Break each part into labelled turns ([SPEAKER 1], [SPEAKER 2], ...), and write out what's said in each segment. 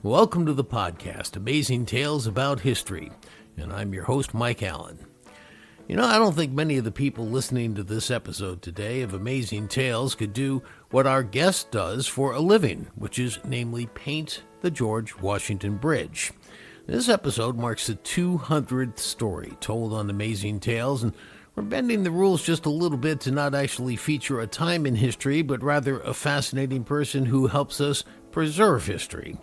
[SPEAKER 1] Welcome to the podcast, Amazing Tales About History, and I'm your host, Mike Allen. I don't think many of the people listening to this episode today of Amazing Tales could do what our guest does for a living, which is namely paint the George Washington Bridge. This episode marks the 200th story told on Amazing Tales, and we're bending the rules just a little bit to not actually feature a time in history, but rather a fascinating person who helps us preserve history.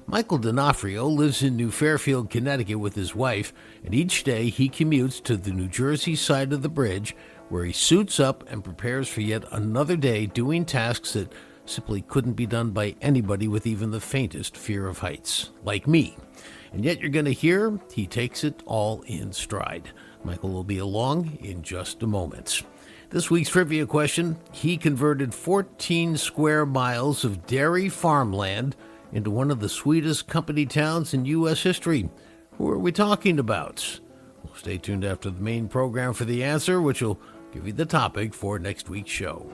[SPEAKER 1] Michael D'Onofrio lives in New Fairfield, Connecticut with his wife, and each day he commutes to the New Jersey side of the bridge where he suits up and prepares for yet another day doing tasks that simply couldn't be done by anybody with even the faintest fear of heights, like me. And yet you're going to hear he takes it all in stride. Michael will be along in just a moment. This week's trivia question: he converted 14 square miles of dairy farmland into one of the sweetest company towns in U.S. history. Who are we talking about? Well, stay tuned after the main program for the answer, which will give you the topic for next week's show.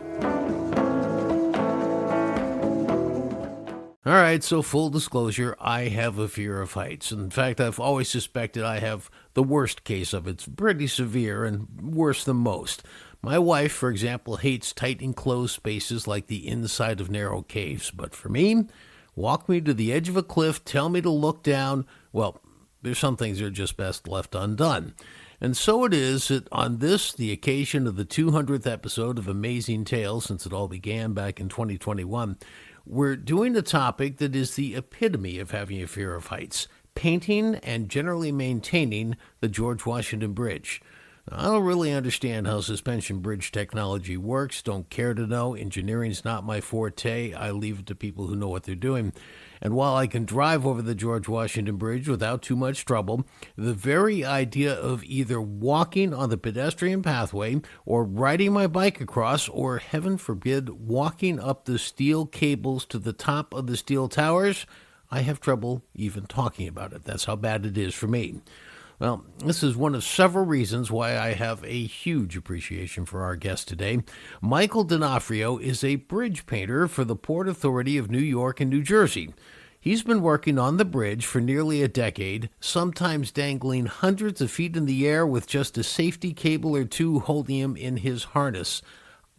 [SPEAKER 1] All right, so full disclosure, I have a fear of heights. In fact, I've always suspected I have the worst case of it. It's pretty severe and worse than most. My wife, for example, hates tight enclosed spaces like the inside of narrow caves. But for me, walk me to the edge of a cliff, tell me to look down, well, there's some things that are just best left undone. And so it is that on this, the occasion of the 200th episode of Amazing Tales, since it all began back in 2021, we're doing a topic that is the epitome of having a fear of heights: painting and generally maintaining the George Washington Bridge. Now, I don't really understand how suspension bridge technology works, don't care to know. Engineering's not my forte. I leave it to people who know what they're doing. And while I can drive over the George Washington Bridge without too much trouble, the very idea of either walking on the pedestrian pathway or riding my bike across, or heaven forbid, walking up the steel cables to the top of the steel towers, I have trouble even talking about it. That's how bad it is for me. Well, this is one of several reasons why I have a huge appreciation for our guest today. Michael D'Onofrio is a bridge painter for the Port Authority of New York and New Jersey. He's been working on the bridge for nearly a decade, sometimes dangling hundreds of feet in the air with just a safety cable or two holding him in his harness.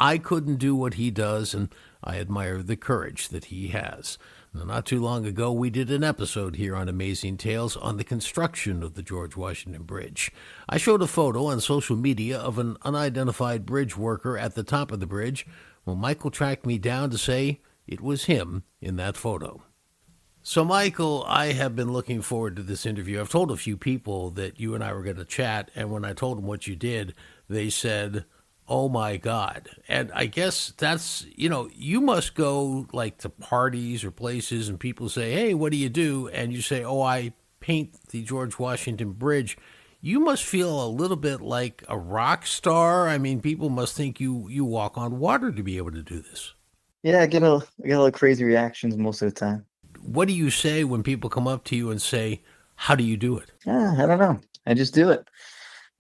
[SPEAKER 1] I couldn't do what he does, and I admire the courage that he has. Now, not too long ago, we did an episode here on Amazing Tales on the construction of the George Washington Bridge. I showed a photo on social media of an unidentified bridge worker at the top of the bridge. Well, Michael tracked me down to say it was him in that photo. So, Michael, I have been looking forward to this interview. I've told a few people that you and I were going to chat, and when I told them what you did, they said, "Oh my God." And I guess that's, you must go like to parties or places and people say, "Hey, what do you do?" And you say, "Oh, I paint the George Washington Bridge." You must feel a little bit like a rock star. I mean, people must think you walk on water to be able to do this.
[SPEAKER 2] Yeah, I get a lot of crazy reactions most of the time.
[SPEAKER 1] What do you say when people come up to you and say, "How do you do it?"
[SPEAKER 2] I don't know. I just do it.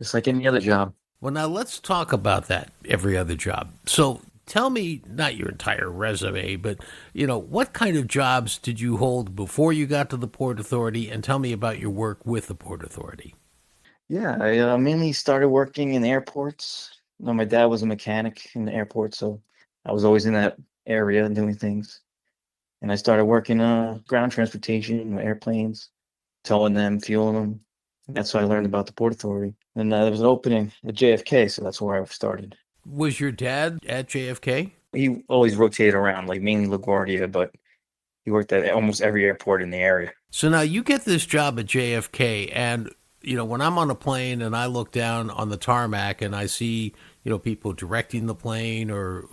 [SPEAKER 2] Just like any other job.
[SPEAKER 1] Well, now let's talk about that, every other job. So tell me, not your entire resume, but, what kind of jobs did you hold before you got to the Port Authority? And tell me about your work with the Port Authority.
[SPEAKER 2] Yeah, I mainly started working in airports. My dad was a mechanic in the airport, so I was always in that area doing things. And I started working ground transportation, airplanes, towing them, fueling them. That's how I learned about the Port Authority. And there was an opening at JFK, so that's where I started.
[SPEAKER 1] Was your dad at JFK?
[SPEAKER 2] He always rotated around, like mainly LaGuardia, but he worked at almost every airport in the area.
[SPEAKER 1] So now you get this job at JFK, and, when I'm on a plane and I look down on the tarmac and I see, people directing the plane or,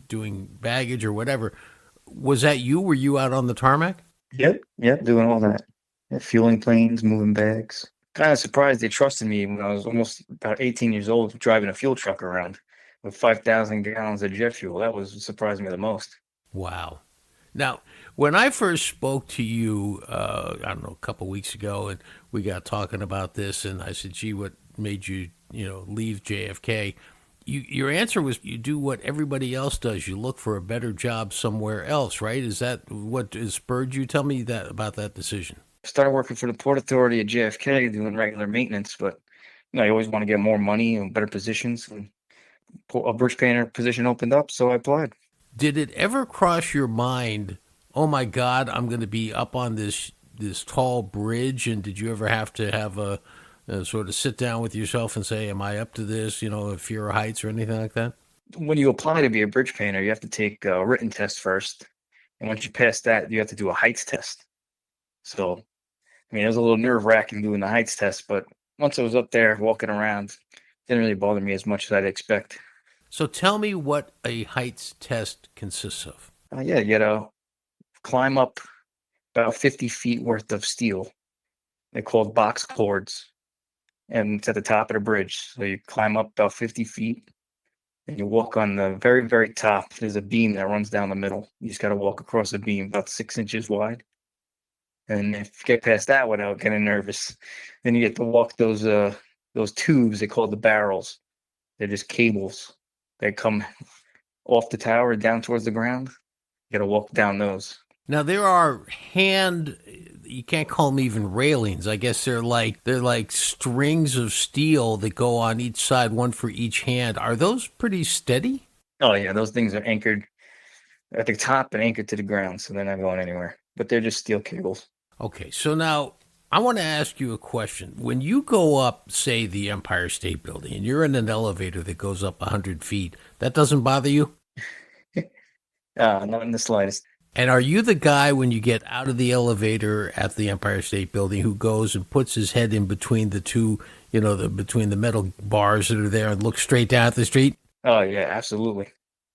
[SPEAKER 1] doing baggage or whatever, was that you? Were you out on the tarmac?
[SPEAKER 2] Yep, doing all that. Yeah, fueling planes, moving bags. Kind of surprised they trusted me when I was almost about 18 years old, driving a fuel truck around with 5,000 gallons of jet fuel. That was surprised me the most.
[SPEAKER 1] Wow. Now, when I first spoke to you, I don't know, a couple weeks ago, and we got talking about this, and I said, "Gee, what made you, leave JFK?" your answer was you do what everybody else does. You look for a better job somewhere else, right? Is that what spurred you? Tell me that about that decision.
[SPEAKER 2] Started working for the Port Authority at JFK doing regular maintenance, but you always want to get more money and better positions. And a bridge painter position opened up, so I applied.
[SPEAKER 1] Did it ever cross your mind, oh my God, I'm going to be up on this tall bridge? And did you ever have to have a sort of sit down with yourself and say, am I up to this? A fear of heights or anything like that?
[SPEAKER 2] When you apply to be a bridge painter, you have to take a written test first, and once you pass that, you have to do a heights test. So, it was a little nerve-wracking doing the heights test, but once I was up there walking around, it didn't really bother me as much as I'd expect.
[SPEAKER 1] So tell me what a heights test consists of.
[SPEAKER 2] Yeah, you gotta climb up about 50 feet worth of steel. They're called box cords, and it's at the top of the bridge. So you climb up about 50 feet, and you walk on the very, very top. There's a beam that runs down the middle. You just got to walk across a beam about 6 inches wide. And if you get past that without getting nervous, then you get to walk those tubes. They call the barrels. They're just cables that come off the tower down towards the ground. You got to walk down those.
[SPEAKER 1] Now there are you can't call them even railings. I guess they're like strings of steel that go on each side, one for each hand. Are those pretty steady?
[SPEAKER 2] Oh yeah, those things are anchored at the top and anchored to the ground, so they're not going anywhere. But they're just steel cables.
[SPEAKER 1] Okay, so now I want to ask you a question. When you go up, say, the Empire State Building, and you're in an elevator that goes up 100 feet, that doesn't bother you?
[SPEAKER 2] Not in the slightest.
[SPEAKER 1] And are you the guy when you get out of the elevator at the Empire State Building who goes and puts his head in between the two, between the metal bars that are there and looks straight down at the street?
[SPEAKER 2] Oh yeah, absolutely.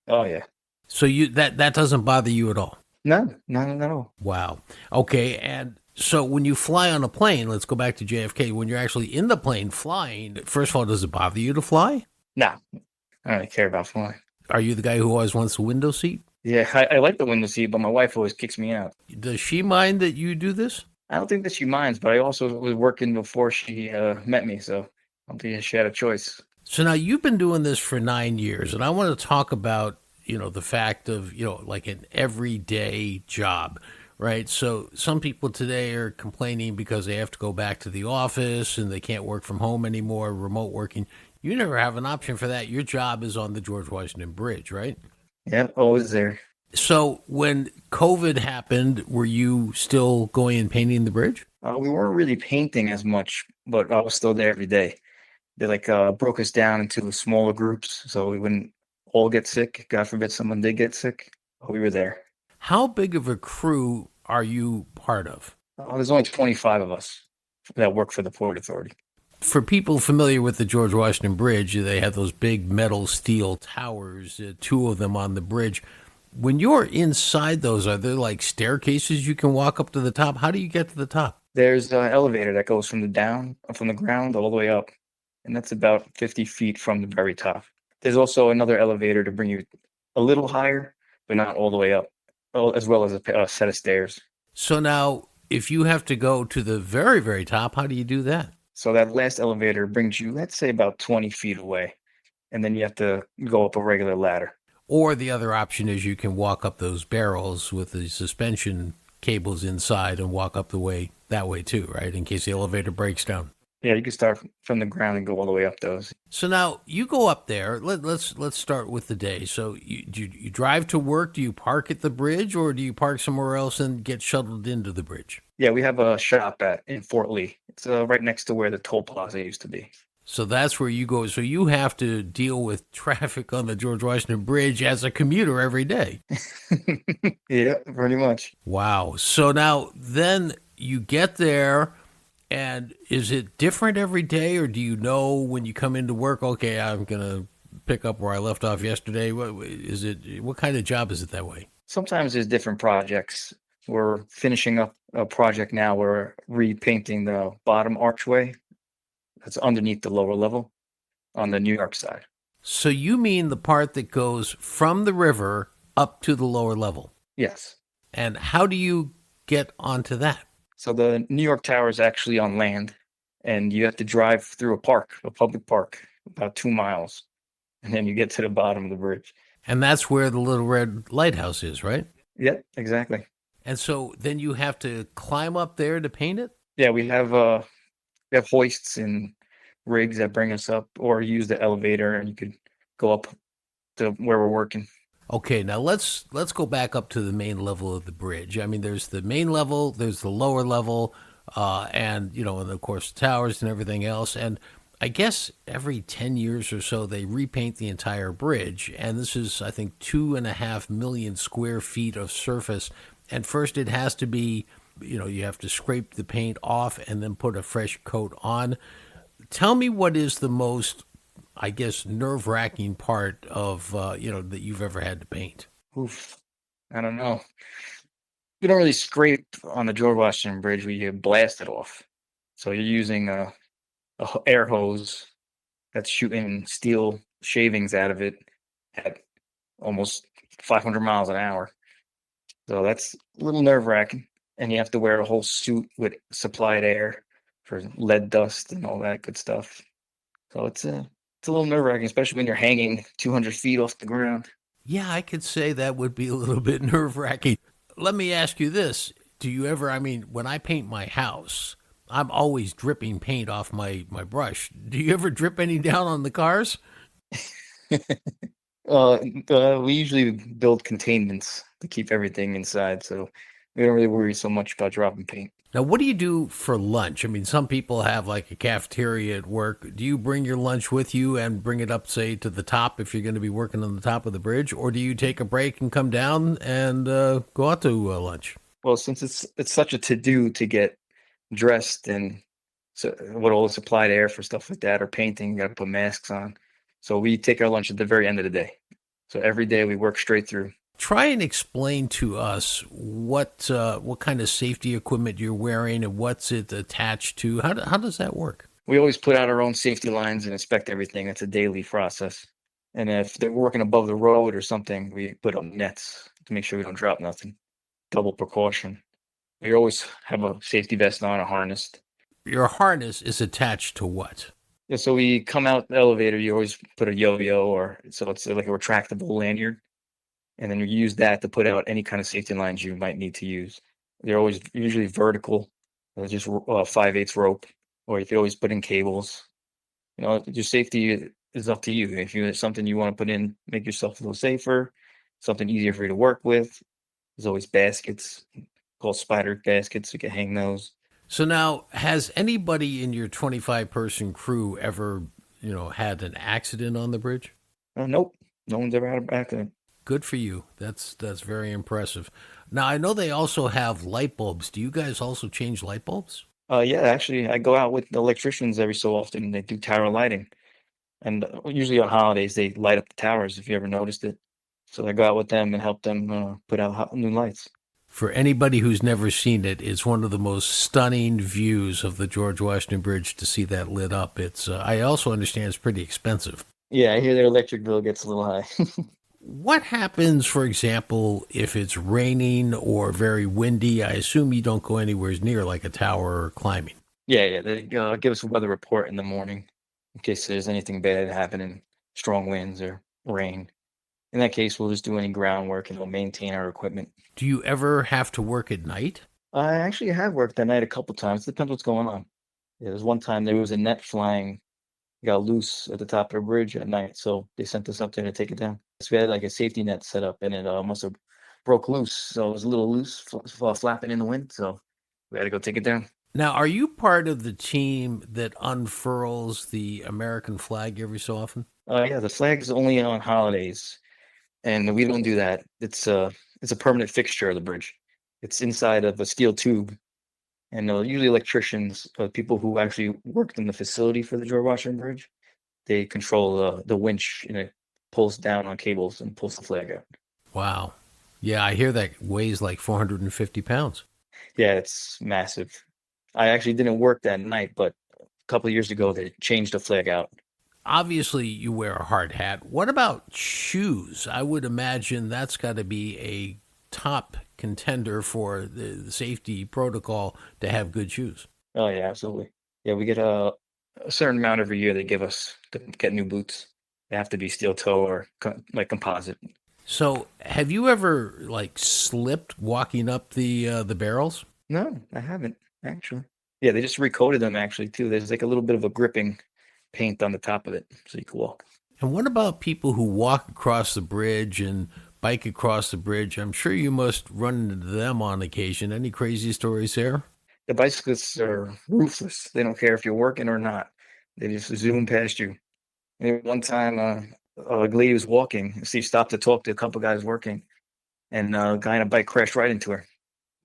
[SPEAKER 2] Oh yeah.
[SPEAKER 1] So that doesn't bother you at all?
[SPEAKER 2] No, not at all.
[SPEAKER 1] Wow. Okay, and so when you fly on a plane, let's go back to JFK, when you're actually in the plane flying, first of all, does it bother you to fly?
[SPEAKER 2] No, I don't really care about flying.
[SPEAKER 1] Are you the guy who always wants the window seat?
[SPEAKER 2] Yeah, I like the window seat, but my wife always kicks me out.
[SPEAKER 1] Does she mind that you do this?
[SPEAKER 2] I don't think that she minds, but I also was working before she met me, so I don't think she had a choice.
[SPEAKER 1] So now you've been doing this for 9 years, and I want to talk about, the fact of, like an everyday job, right? So some people today are complaining because they have to go back to the office and they can't work from home anymore, remote working. You never have an option for that. Your job is on the George Washington Bridge, right?
[SPEAKER 2] Yeah, always there.
[SPEAKER 1] So when COVID happened, were you still going and painting the bridge?
[SPEAKER 2] We weren't really painting as much, but I was still there every day. They broke us down into smaller groups so we wouldn't all get sick. God forbid someone did get sick. We were there.
[SPEAKER 1] How big of a crew are you part of?
[SPEAKER 2] There's only 25 of us that work for the Port Authority.
[SPEAKER 1] For people familiar with the George Washington Bridge, they have those big metal steel towers, two of them on the bridge. When you're inside those, are there like staircases you can walk up to the top? How do you get to the top?
[SPEAKER 2] There's an elevator that goes from the ground all the way up, and that's about 50 feet from the very top. There's also another elevator to bring you a little higher, but not all the way up, as well as a set of stairs.
[SPEAKER 1] So now, if you have to go to the very, very top, how do you do that?
[SPEAKER 2] So that last elevator brings you, let's say, about 20 feet away, and then you have to go up a regular ladder.
[SPEAKER 1] Or the other option is you can walk up those barrels with the suspension cables inside and walk up that way too, right? In case the elevator breaks down.
[SPEAKER 2] Yeah, you can start from the ground and go all the way up those.
[SPEAKER 1] So now you go up there. Let's start with the day. So you drive to work. Do you park at the bridge, or do you park somewhere else and get shuttled into the bridge?
[SPEAKER 2] Yeah, we have a shop in Fort Lee. It's right next to where the toll plaza used to be.
[SPEAKER 1] So that's where you go. So you have to deal with traffic on the George Washington Bridge as a commuter every day.
[SPEAKER 2] Yeah, pretty much.
[SPEAKER 1] Wow. So now then you get there. And is it different every day, or do you know when you come into work, okay, I'm going to pick up where I left off yesterday? What kind of job is it that way?
[SPEAKER 2] Sometimes there's different projects. We're finishing up a project now. We're repainting the bottom archway that's underneath the lower level on the New York side.
[SPEAKER 1] So you mean the part that goes from the river up to the lower level?
[SPEAKER 2] Yes.
[SPEAKER 1] And how do you get onto that?
[SPEAKER 2] So the New York Tower is actually on land, and you have to drive through a public park, about 2 miles. and then you get to the bottom of the bridge.
[SPEAKER 1] And that's where the little red lighthouse is, right?
[SPEAKER 2] Yep, exactly.
[SPEAKER 1] And so then you have to climb up there to paint it?
[SPEAKER 2] Yeah, we have hoists and rigs that bring us up, or use the elevator, and you could go up to where we're working.
[SPEAKER 1] Okay, now let's go back up to the main level of the bridge. I mean, there's the main level, there's the lower level, and and of course towers and everything else. And I guess every 10 years or so they repaint the entire bridge. And this is, I think, 2.5 million square feet of surface. And first it has to be, you have to scrape the paint off and then put a fresh coat on. Tell me what is the most, I guess, nerve wracking part of that you've ever had to paint.
[SPEAKER 2] Oof, I don't know. We don't really scrape on the George Washington Bridge. We blast it off. So you're using a air hose that's shooting steel shavings out of it at almost 500 miles an hour. So that's a little nerve wracking. And you have to wear a whole suit with supplied air for lead dust and all that good stuff. So it's a little nerve wracking, especially when you're hanging 200 feet off the ground.
[SPEAKER 1] Yeah, I could say that would be a little bit nerve wracking. Let me ask you this. Do you ever, I mean, when I paint my house, I'm always dripping paint off my brush. Do you ever drip any down on the cars?
[SPEAKER 2] Uh, we usually build containments to keep everything inside, so we don't really worry so much about dropping paint.
[SPEAKER 1] Now, what do you do for lunch? I mean, some people have like a cafeteria at work. Do you bring your lunch with you and bring it up, say, to the top if you're going to be working on the top of the bridge? Or do you take a break and come down and go out to lunch?
[SPEAKER 2] Well, since it's such a to do to get dressed and so with all the supplied air for stuff like that or painting, you got to put masks on. So we take our lunch at the very end of the day. So every day we work straight through.
[SPEAKER 1] Try and explain to us what kind of safety equipment you're wearing and what's it attached to. How does that work?
[SPEAKER 2] We always put out our own safety lines and inspect everything. It's a daily process. And if they're working above the road or something, we put up nets to make sure we don't drop nothing. Double precaution. We always have a safety vest on, a harness.
[SPEAKER 1] Your harness is attached to what?
[SPEAKER 2] Yeah, so we come out the elevator, you always put a yo-yo, or so it's like a retractable lanyard, and then you use that to put out any kind of safety lines you might need to use. They're always usually vertical, just 5/8 rope, or you could always put in cables. Your safety is up to you. If you have something you want to put in, make yourself a little safer, something easier for you to work with. There's always baskets called spider baskets. You can hang those.
[SPEAKER 1] So now, has anybody in your 25-person crew ever, had an accident on the bridge?
[SPEAKER 2] Nope, no one's ever had a accident.
[SPEAKER 1] Good for you. That's very impressive. Now, I know they also have light bulbs. Do you guys also change light bulbs?
[SPEAKER 2] Yeah, actually, I go out with the electricians every so often. They do tower lighting, and usually on holidays they light up the towers. If you ever noticed it, so I go out with them and help them put out new lights.
[SPEAKER 1] For anybody who's never seen it, it's one of the most stunning views of the George Washington Bridge to see that lit up. It's I also understand it's pretty expensive.
[SPEAKER 2] Yeah, I hear their electric bill gets a little high.
[SPEAKER 1] What happens, for example, if it's raining or very windy? I assume you don't go anywhere near like a tower or climbing.
[SPEAKER 2] Yeah, yeah. They give us a weather report in the morning in case there's anything bad happening, strong winds or rain. In that case, we'll just do any groundwork and we'll maintain our equipment.
[SPEAKER 1] Do you ever have to work at night?
[SPEAKER 2] I actually have worked that night a couple times. Depends what's going on. Yeah, there's one time there was a net flying, got loose at the top of the bridge at night, so they sent us up there to take it down. So we had like a safety net set up, and it must have broke loose. So it was a little loose, flapping in the wind. So we had to go take it down.
[SPEAKER 1] Now, are you part of the team that unfurls the American flag every so often?
[SPEAKER 2] Yeah, the flag's only on holidays, and we don't do that. It's a permanent fixture of the bridge. It's inside of a steel tube, and usually electricians, people who actually worked in the facility for the George Washington Bridge, they control the winch, and it pulls down on cables and pulls the flag out.
[SPEAKER 1] Wow. Yeah, I hear that weighs like 450 pounds.
[SPEAKER 2] Yeah, it's massive. I actually didn't work that night, but a couple of years ago they changed the flag out.
[SPEAKER 1] Obviously, you wear a hard hat. What about shoes? I would imagine that's got to be a top contender for the safety protocol to have good shoes.
[SPEAKER 2] Oh yeah, absolutely. Yeah, we get a certain amount every year they give us to get new boots. They have to be steel toe or like composite.
[SPEAKER 1] So, have you ever like slipped walking up the barrels?
[SPEAKER 2] No, I haven't actually. Yeah, they just recoated them actually too. There's like a little bit of a gripping paint on the top of it, so you can walk.
[SPEAKER 1] And what about people who walk across the bridge and bike across the bridge? I'm sure you must run into them on occasion. Any crazy stories there?
[SPEAKER 2] The bicyclists are ruthless. They don't care if you're working or not. They just zoom past you. And one time, a lady was walking. She stopped to talk to a couple guys working, and a guy on a bike crashed right into her.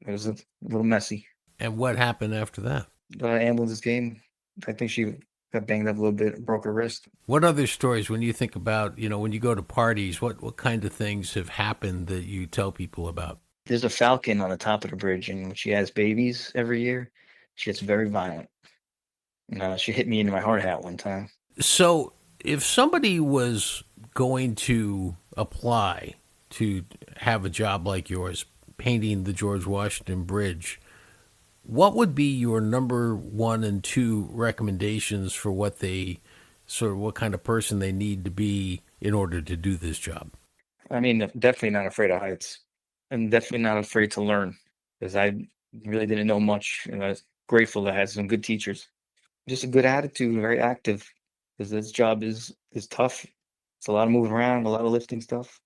[SPEAKER 2] It was a little messy.
[SPEAKER 1] And what happened after that?
[SPEAKER 2] Ambulance came. I think she got banged up a little bit, broke her wrist.
[SPEAKER 1] What other stories, when you think about, when you go to parties, what kind of things have happened that you tell people about?
[SPEAKER 2] There's a falcon on the top of the bridge, and when she has babies every year, she gets very violent. She hit me in my hard hat one time.
[SPEAKER 1] So, if somebody was going to apply to have a job like yours, painting the George Washington Bridge, what would be your number one and two recommendations for what kind of person they need to be in order to do this job?
[SPEAKER 2] I mean, definitely not afraid of heights, and definitely not afraid to learn, because I really didn't know much, and I was grateful that I had some good teachers. Just a good attitude, very active, because this job is tough. It's a lot of moving around, a lot of lifting stuff.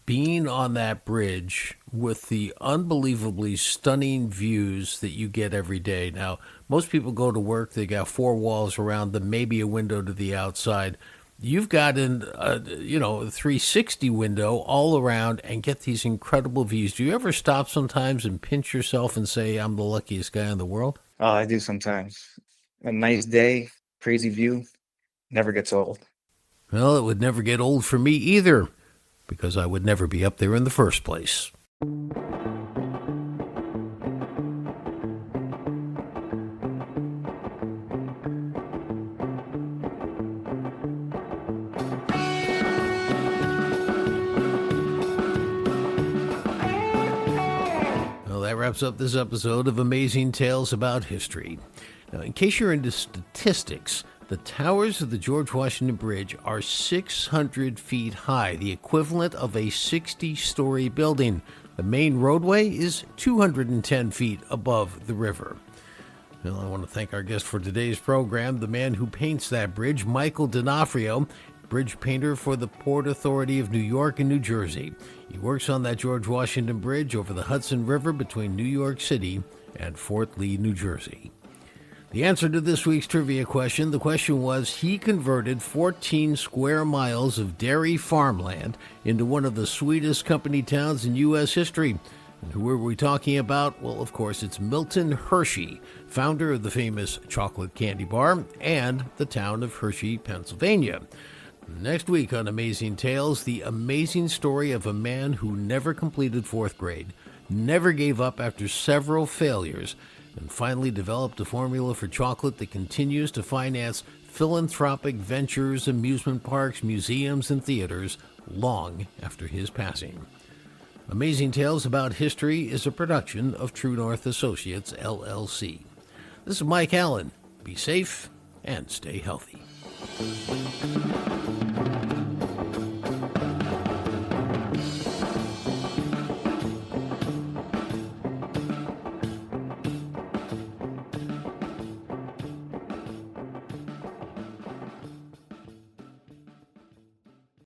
[SPEAKER 1] Being on that bridge with the unbelievably stunning views that you get every day. Now, most people go to work, they got four walls around them, maybe a window to the outside. You've got a 360 window all around and get these incredible views. Do you ever stop sometimes and pinch yourself and say, I'm the luckiest guy in the world?
[SPEAKER 2] Oh, I do sometimes. A nice day, crazy view, never gets old.
[SPEAKER 1] Well, it would never get old for me either, because I would never be up there in the first place. Well, that wraps up this episode of Amazing Tales About History. Now, in case you're into statistics, the towers of the George Washington Bridge are 600 feet high, the equivalent of a 60-story building. The main roadway is 210 feet above the river. Well, I want to thank our guest for today's program, the man who paints that bridge, Michael D'Onofrio, bridge painter for the Port Authority of New York and New Jersey. He works on that George Washington Bridge over the Hudson River between New York City and Fort Lee, New Jersey. The answer to this week's trivia question, the question was, he converted 14 square miles of dairy farmland into one of the sweetest company towns in U.S. history. And who were we talking about? Well, of course, it's Milton Hershey, founder of the famous chocolate candy bar and the town of Hershey, Pennsylvania. Next week on Amazing Tales, the amazing story of a man who never completed fourth grade, never gave up after several failures, and finally developed a formula for chocolate that continues to finance philanthropic ventures, amusement parks, museums, and theaters long after his passing. Amazing Tales About History is a production of True North Associates, LLC. This is Mike Allen. Be safe and stay healthy.